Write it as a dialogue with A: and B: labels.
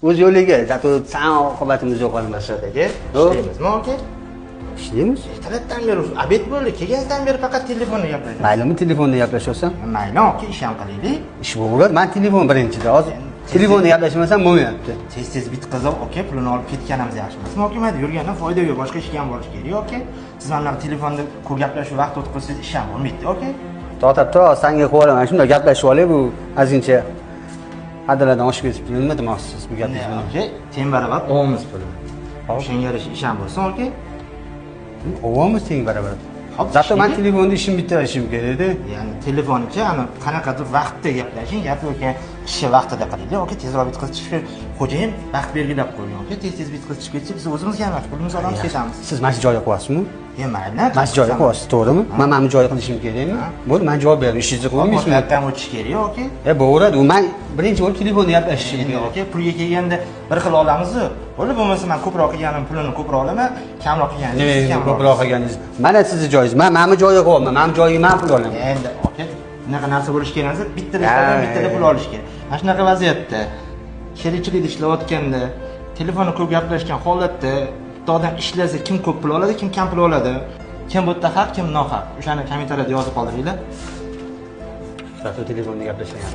A: o'z yo'liga, zato san oqibatimiz yo'q qolmasa.
B: Ishlaymizmi aka?
A: Ishlaymiz.
B: Ertalabdan beri obed bo'ldi, kelgandan beri faqat telefonda gaplashyapmiz.
A: Maylimi telefonda gaplashyapsan?
B: Mayli aka, ish ham qilaylik.
A: Ish bo'ladi. Men telefon birinchida. Hozir telefonda gaplashmasam bo'lmayapti.
B: Tez bitqizib aka, pulini olib ketganimiz yaxshi emasmi aka? Mayda yurgandan foyda yo'q, boshqa ishga ham borish kerak aka. Siz mana telefonda ko'p gaplashuv vaqt o'tkazsangiz ish ham bo'lmaydi aka.
A: To'xtab, senga qo'yalaman. Shunda gaplashib olay bu azincha adalardan oshib ketibdi. Nima demoqchisiz bu gapni?
B: Aka, teng barobar olamiz pulni. O'shanga yarasha ish ham bo'lsin aka.
A: Olamiz teng barobar. Zato men telefonda ishim bitirishim kerak-da.
B: Ya'ni telefoncha ana qanaqadir vaqtda gaplashing, gap yo'q, ish vaqtida qilaylik. Aka, tezroq bitkazishga xo'jayin vaqt belgilab qo'ygan. Aka, tez bitkazishib ketsa, biz o'zimizga ham pulimizni olamiz, ketamiz.
A: Siz mana shu joyga qo'yasizmi?
B: Mayli.
A: Mana shu joyga qo'yasiz, to'g'rimi? Men mana bu joyga qilishim kerakmi? Bo'ldi, men javob beraman. Ishingizni qilmaysizmi?
B: Boshqatdan o'tish kerak, aka.
A: Bo'ladi. U men birinchi bo'lib telefonda gaplashishim
B: Endi
A: kerak.
B: aka, pulga kelganda bir xil olamiz-ku. Bo'ldi, bo'lmasa men ko'proq qilganim pulini ko'proq olaman, kamroq qilganingiz
A: Nima ko'proq qilganingiz? Mana sizni joyingiz. Men mana bu joyga qo'yaman. Mana bu joyga men pul olaman.
B: Endi aka, bunaqa narsa bo'lish kerak emas. Bittada pul olish kerak. Mana shunaqa vaziyatda sherikchilikda ishlayotganda, telefonda ko'p gaplashgan holatda bitta odam ishlasa, kim ko'p pul oladi, kim kam pul oladi? Kim bu yerda haq, kim nohaq? O'shani kommentariyada yozib qoldiringlar.
A: Zato telefonda gaplashamiz.